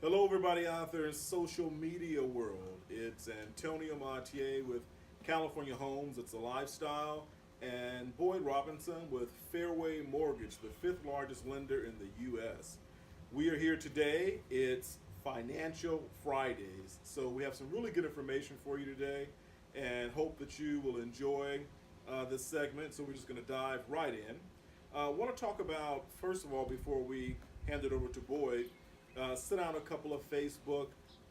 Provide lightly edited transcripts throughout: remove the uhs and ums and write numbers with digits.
Hello, everybody out there in social media world. It's Antonio Montier with California Homes. It's a lifestyle, and Boyd Robinson with Fairway Mortgage, the fifth largest lender in the U.S. We are here today. It's Financial Fridays, so we have some really good information for you today, and hope that you will enjoy this segment. So we're just going to dive right in. I want to talk about, first of all, before we hand it over to Boyd, sent out a couple of Facebook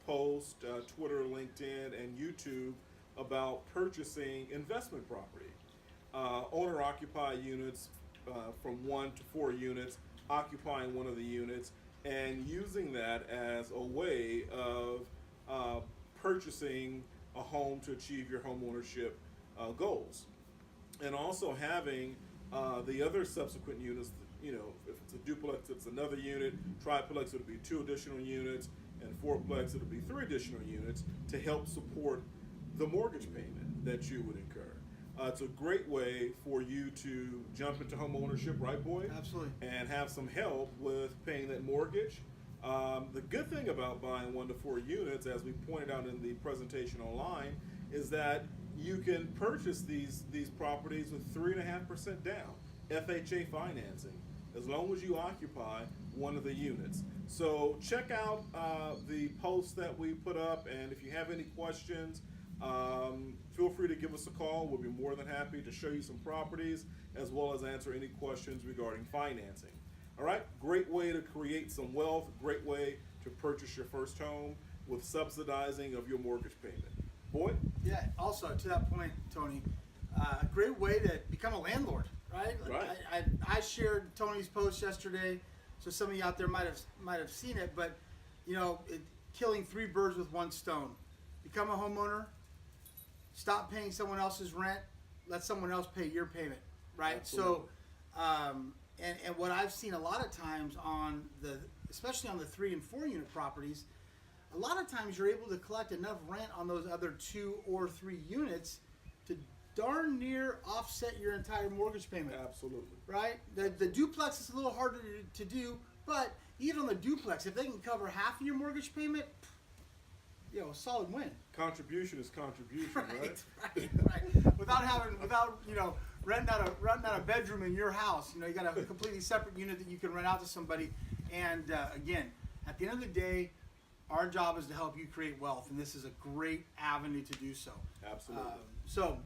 posts, Twitter, LinkedIn, and YouTube about purchasing investment property. Owner-occupied units from 1 to 4 units, occupying one of the units, and using that as a way of purchasing a home to achieve your home ownership goals. And also having the other subsequent units, you know, if it's a duplex, it's another unit. Triplex, it'll be 2 additional units, and fourplex, it'll be 3 additional units to help support the mortgage payment that you would incur. It's a great way for you to jump into home ownership, right, Boyd? Absolutely. And have some help with paying that mortgage. The good thing about buying 1 to 4 units, as we pointed out in the presentation online, is that you can purchase these properties with 3.5% down, FHA financing, as long as you occupy one of the units. So check out the posts that we put up, and if you have any questions, feel free to give us a call. We'll be more than happy to show you some properties, as well as answer any questions regarding financing. All right, great way to create some wealth, great way to purchase your first home with subsidizing of your mortgage payment. Boyd? Yeah, also to that point, Tony, a great way to become a landlord, right? Right. I shared Tony's post yesterday, so some of you out there might have seen it, but you know, killing 3 birds with 1 stone. Become a homeowner, stop paying someone else's rent, let someone else pay your payment, right? Absolutely. So, and what I've seen a lot of times especially on the 3 and 4 unit properties, a lot of times you're able to collect enough rent on those other 2 or 3 units to darn near offset your entire mortgage payment. Absolutely. Right? The duplex is a little harder to do, but even on the duplex, if they can cover half of your mortgage payment, you know, a solid win. Contribution is contribution, right? Right. Without you know, renting out a bedroom in your house. You know, you got a completely separate unit that you can rent out to somebody. And again, at the end of the day, our job is to help you create wealth, and this is a great avenue to do so. Absolutely. So,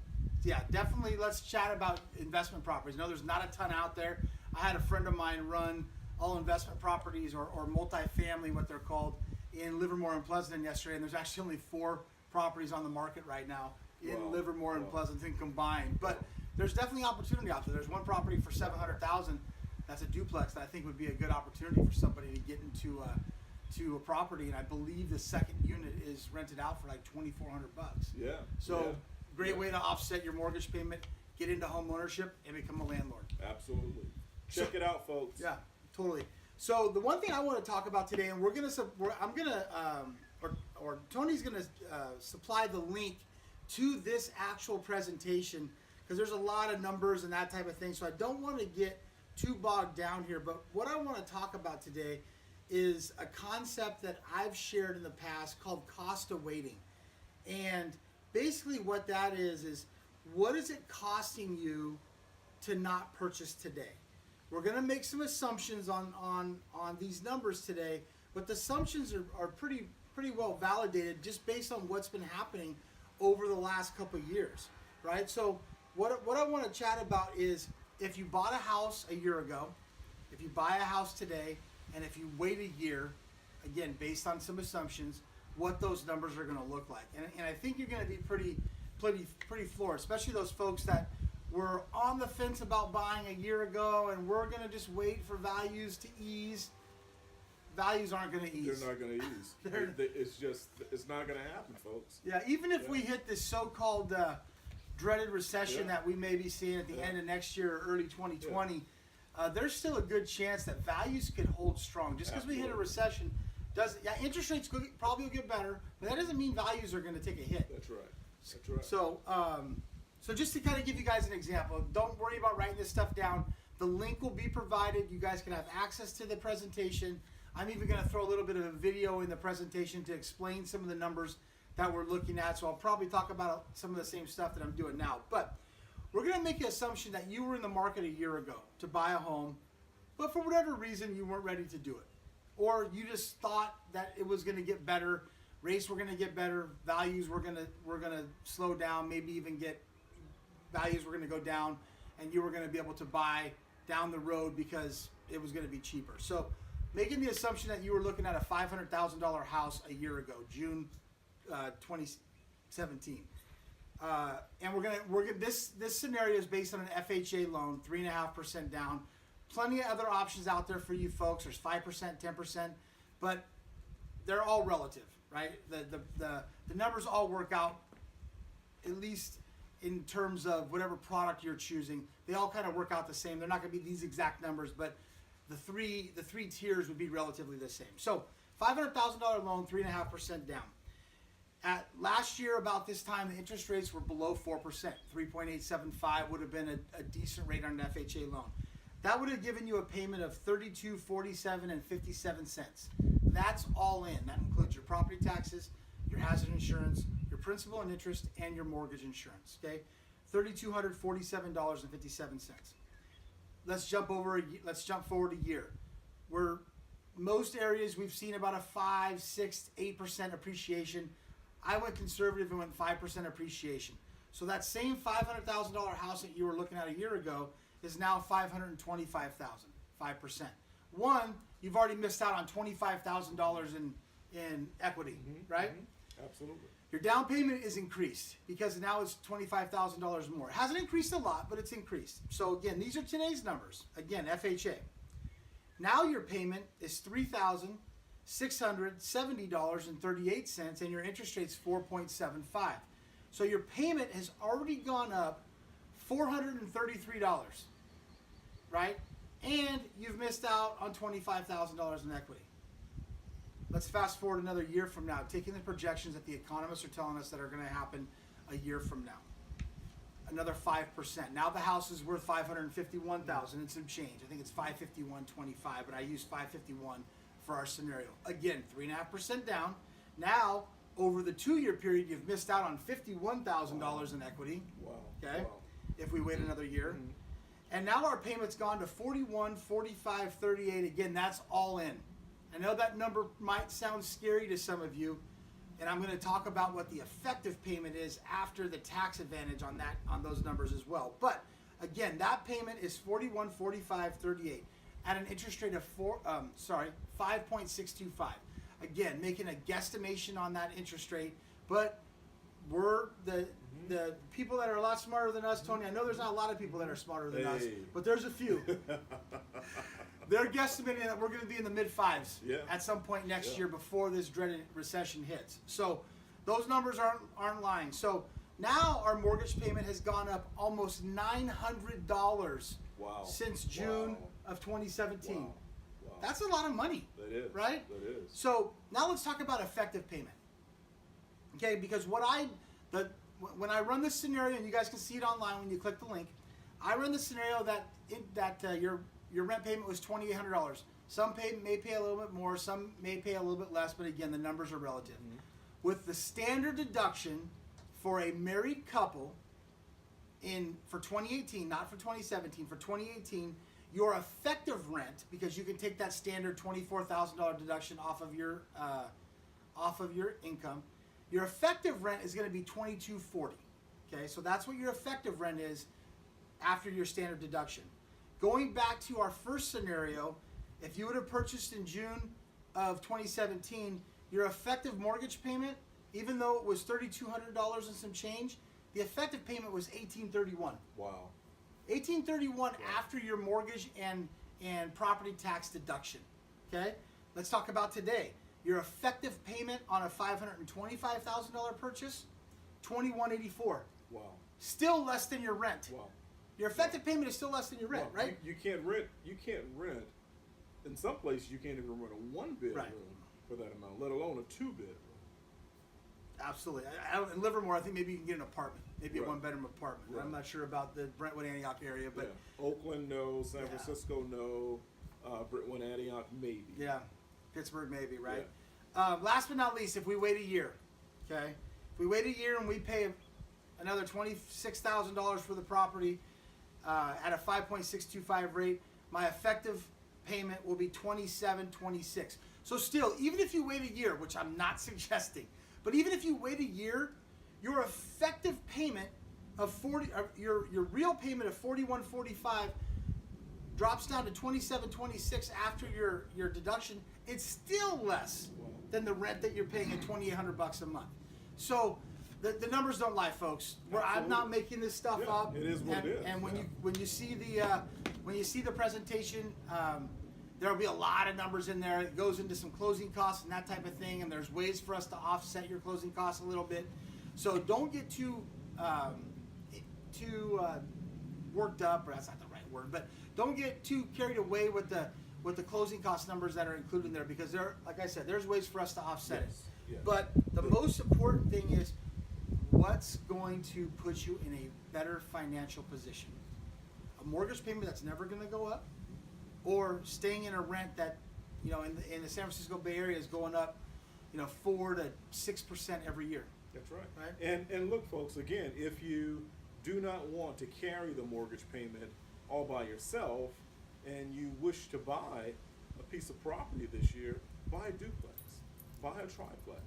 yeah, definitely let's chat about investment properties. I know there's not a ton out there. I had a friend of mine run all investment properties or multifamily, what they're called, in Livermore and Pleasanton yesterday, and there's actually only 4 properties on the market right now in Wow. Livermore and Wow. Pleasanton combined. But there's definitely opportunity out there. There's one property for $700,000. That's a duplex that I think would be a good opportunity for somebody to get into to a property, and I believe the second unit is rented out for like $2,400. Yeah. So yeah, great way to offset your mortgage payment, get into home ownership, and become a landlord. Absolutely. Check it out, folks. Yeah, totally. So the one thing I want to talk about today, and Tony's gonna supply the link to this actual presentation, because there's a lot of numbers and that type of thing. So I don't want to get too bogged down here. But what I want to talk about today is a concept that I've shared in the past called cost of waiting. And basically what that is what is it costing you to not purchase today? We're going to make some assumptions on these numbers today, but the assumptions are pretty well validated just based on what's been happening over the last couple of years, right? So what I want to chat about is, if you bought a house a year ago, if you buy a house today, and if you wait a year, again, based on some assumptions, what those numbers are going to look like. And I think you're going to be pretty floored, especially those folks that were on the fence about buying a year ago and we're going to just wait for values to ease. Values aren't going to ease. They're not going to ease. It's not going to happen, folks. Yeah, even if we hit this so-called dreaded recession that we may be seeing at the end of next year or early 2020, there's still a good chance that values could hold strong. Just because we hit a recession interest rates probably will get better, but that doesn't mean values are going to take a hit. That's right. That's right. So, so just to kind of give you guys an example, don't worry about writing this stuff down. The link will be provided. You guys can have access to the presentation I'm even going to throw a little bit of a video in the presentation to explain some of the numbers that we're looking at. So I'll probably talk about some of the same stuff that I'm doing now. But we're going to make the assumption that you were in the market a year ago to buy a home, but for whatever reason you weren't ready to do it. Or you just thought that it was going to get better, rates were going to get better, values were going to slow down, maybe even values were going to go down, and you were going to be able to buy down the road because it was going to be cheaper. So making the assumption that you were looking at a $500,000 house a year ago, June 2017. And this scenario is based on an FHA loan, 3.5% down. Plenty of other options out there for you folks. There's 5%, 10%, but they're all relative, right? The numbers all work out, at least in terms of whatever product you're choosing. They all kind of work out the same. They're not going to be these exact numbers, but the three tiers would be relatively the same. So $500,000 loan, 3.5% down. At last year, about this time, the interest rates were below 4%. 3.875 would have been a decent rate on an FHA loan. That would have given you a payment of $32.47 and 57 cents. That's all in. That includes your property taxes, your hazard insurance, your principal and interest, and your mortgage insurance. Okay, $3,247.57. Let's jump forward a year. Where most areas we've seen about a 5, 6, 8% appreciation. I went conservative and went 5% appreciation. So that same $500,000 house that you were looking at a year ago is now $525,000, 5%. One, you've already missed out on $25,000 in equity, right? Mm-hmm. Absolutely. Your down payment is increased because now it's $25,000 more. It hasn't increased a lot, but it's increased. So again, these are today's numbers. Again, FHA. Now your payment is $3,670.38, and your interest rate's 4.75. So your payment has already gone up $433, right? And you've missed out on $25,000 in equity. Let's fast forward another year from now, taking the projections that the economists are telling us that are going to happen a year from now. Another 5%. Now the house is worth $551,000 and some change. I think it's $551.25, but I use $551 for our scenario. Again, 3.5% down. Now, over the 2-year period, you've missed out on $51,000 in equity. Wow. Okay. Wow. If we wait another year. Mm-hmm. And now our payment's gone to $41, $45, $38. Again, that's all in. I know that number might sound scary to some of you, and I'm going to talk about what the effective payment is after the tax advantage on those numbers as well. But again, that payment is $41, $45, $38 at an interest rate of 5.625. Again, making a guesstimation on that interest rate, but we're the people that are a lot smarter than us, Tony. I know there's not a lot of people that are smarter than us, but there's a few. They're guesstimating that we're going to be in the mid-5s at some point next year before this dreaded recession hits. So those numbers aren't lying. So now our mortgage payment has gone up almost $900 since June of 2017. Wow. That's a lot of money. That is. Right? That is. So now let's talk about effective payment. Okay, because when I run this scenario, and you guys can see it online when you click the link, I run the scenario that your rent payment was $2,800. Some may pay a little bit more, some may pay a little bit less, but again, the numbers are relative. Mm-hmm. With the standard deduction for a married couple for 2018, not for 2017, for 2018, your effective rent, because you can take that standard $24,000 deduction off of your income, your effective rent is going to be $2,240. Okay, so that's what your effective rent is after your standard deduction. Going back to our first scenario, if you would have purchased in June of 2017, your effective mortgage payment, even though it was $3,200 and some change, the effective payment was $1,831. Wow. $1,831 after your mortgage and property tax deduction. Okay? Let's talk about today. Your effective payment on a $525,000 purchase, $2,184. Wow. Still less than your rent. Wow. Your effective payment is still less than your rent, right? You can't rent. In some places, you can't even rent a 1-bedroom for that amount, let alone a 2-bedroom. Absolutely. In Livermore, I think maybe you can get an apartment, maybe a 1-bedroom apartment. Right. I'm not sure about the Brentwood, Antioch area, but Oakland, no. San Francisco, no. Brentwood, Antioch, maybe. Yeah. Pittsburgh maybe, right? Yeah. Last but not least, if we wait a year, okay? If we wait a year and we pay another $26,000 for the property at a 5.625 rate, my effective payment will be $27.26. So still, even if you wait a year, which I'm not suggesting, but even if you wait a year, your effective payment of your real payment of $41.45 drops down to $27.26 after your deduction. It's still less than the rent that you're paying at $2,800 a month. So the numbers don't lie, folks. I'm not making this stuff up. It is what it is. And when you see the presentation, there'll be a lot of numbers in there. It goes into some closing costs and that type of thing. And there's ways for us to offset your closing costs a little bit. So don't get too worked up, or that's not the right word, but don't get too carried away with the closing cost numbers that are included in there, because like I said, there's ways for us to offset it. Yes. But the most important thing is what's going to put you in a better financial position. A mortgage payment that's never going to go up, or staying in a rent that, in the San Francisco Bay Area is going up, 4 to 6% every year. That's right. And look, folks, again, if you do not want to carry the mortgage payment all by yourself, and you wish to buy a piece of property this year, buy a duplex, buy a triplex,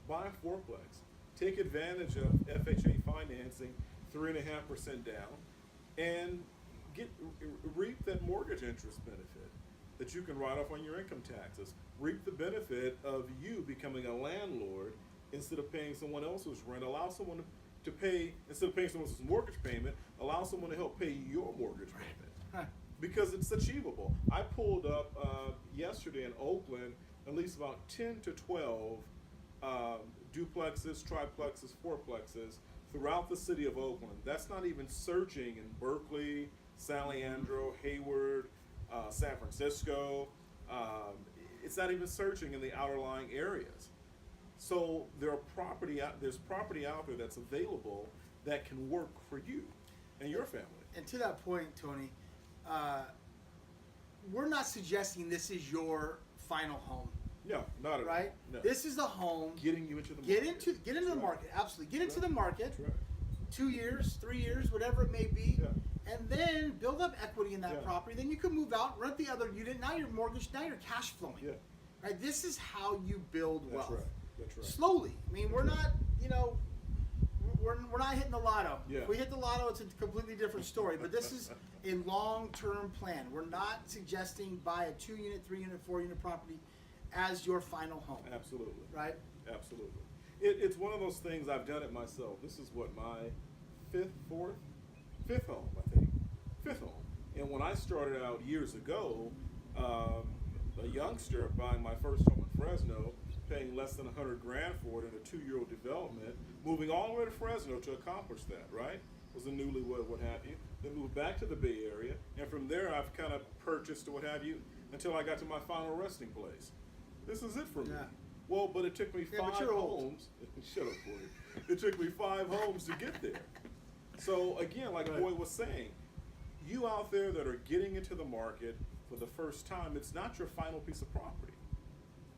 buy a fourplex. Take advantage of FHA financing, 3.5% down, and reap that mortgage interest benefit that you can write off on your income taxes. Reap the benefit of you becoming a landlord instead of paying someone else's rent. Allow someone to pay, instead of paying someone else's mortgage payment, allow someone to help pay your mortgage payment. Huh. Because it's achievable. I pulled up yesterday in Oakland at least about 10 to 12 duplexes, triplexes, fourplexes throughout the city of Oakland. That's not even searching in Berkeley, San Leandro, Hayward, San Francisco. It's not even searching in the outerlying areas. So there's property out there that's available that can work for you and your family. And to that point, Tony, we're not suggesting this is your final home. No, not at all. Right? No. This is a home. Getting you into the market. Get into the market. Absolutely. Get into the market. That's right. 2 years, 3 years, whatever it may be. Yeah. And then build up equity in that property. Then you can move out, rent the other unit. Now you're mortgaged. Now you're cash flowing. Yeah. Right? This is how you build wealth. That's right. That's right. Slowly. I mean, we're not, we're not hitting the lotto. Yeah. If we hit the lotto, it's a completely different story. But this is a long-term plan. We're not suggesting buy a 2-unit, 3-unit, 4-unit property as your final home. Absolutely. Right? Absolutely. It's one of those things. I've done it myself. This is what, my fifth home, I think. Fifth home. And when I started out years ago, a youngster buying my first home in Fresno, paying less than $100,000 for it in a 2-year-old development, moving all the way to Fresno to accomplish that, right? Was a newlywed, what have you. Then moved back to the Bay Area, and from there I've kind of purchased what have you until I got to my final resting place. This is it for me. Yeah. Well, but it took me 5 homes. Shut up, Boyd. It took me 5 homes to get there. So again, like Boyd was saying, you out there that are getting into the market for the first time, it's not your final piece of property.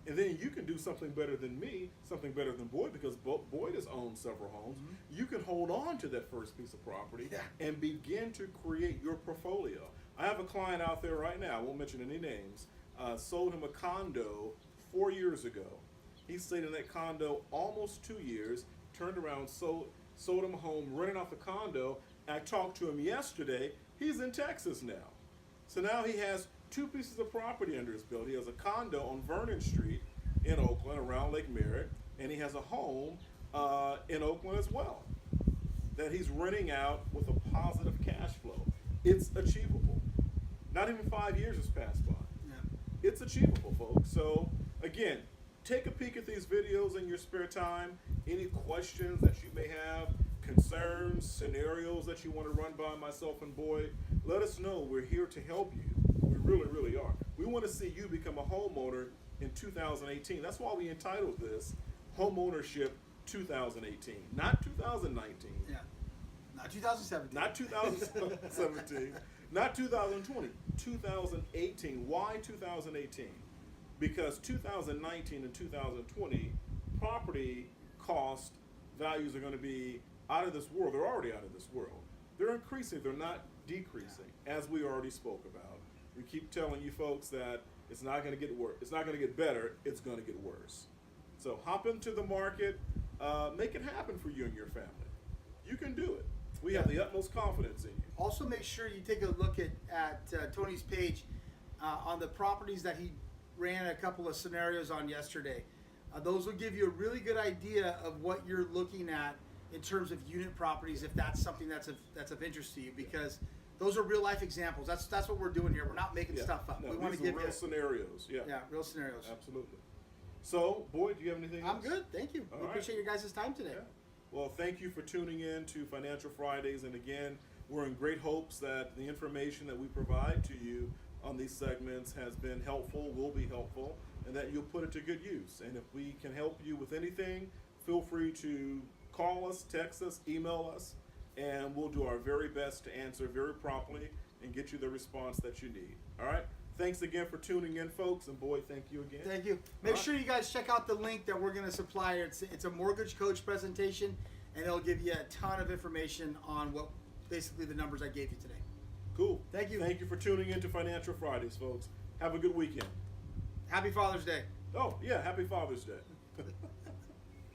And then you can do something better than me, something better than Boyd, because Boyd has owned several homes. Mm-hmm. You can hold on to that first piece of property and begin to create your portfolio. I have a client out there right now, I won't mention any names, sold him a condo 4 years ago. He stayed in that condo almost 2 years, turned around, sold him a home, rented out the condo. I talked to him yesterday. He's in Texas now. So now he has 2 pieces of property under his belt. He has a condo on Vernon Street in Oakland around Lake Merritt, and he has a home in Oakland as well that he's renting out with a positive cash flow. It's achievable. Not even 5 years has passed by. Yeah. It's achievable, folks. So again, take a peek at these videos in your spare time. Any questions that you may have, concerns, scenarios that you want to run by myself and Boyd, let us know. We're here to help you. We really, really are. We want to see you become a homeowner in 2018. That's why we entitled this Homeownership 2018, not 2019. Yeah. Not 2017. Not 2017. Not 2020. 2018. Why 2018? because 2019 and 2020 property cost values are going to be out of this world. They're already out of this world. They're increasing. They're not decreasing, as we already spoke about. We keep telling you folks that it's not going to get worse. It's not going to get better. It's going to get worse. So hop into the market. Make it happen for you and your family. You can do it. We have the utmost confidence in you. Also, make sure you take a look at Tony's page on the properties that he ran a couple of scenarios on yesterday. Those will give you a really good idea of what you're looking at in terms of unit properties, if that's something that's of interest to you, because those are real life examples. That's what we're doing here. We're not making stuff up. No, we want to these are give real you scenarios. Yeah, real scenarios. Absolutely. So, Boyd, do you have anything else? I'm good. Thank you. All We right. appreciate your guys' time today. Yeah. Well, thank you for tuning in to Financial Fridays. And again, we're in great hopes that the information that we provide to you on these segments has been helpful, will be helpful, and that you'll put it to good use. And if we can help you with anything, feel free to call us, text us, email us, and we'll do our very best to answer very promptly and get you the response that you need. All right? Thanks again for tuning in, folks. And Boyd, thank you again. Thank you. Make sure you guys check out the link that we're going to supply. It's a mortgage coach presentation, and it'll give you a ton of information on what basically the numbers I gave you today. Cool. Thank you. Thank you for tuning in to Financial Fridays, folks. Have a good weekend. Happy Father's Day. Oh, yeah, happy Father's Day.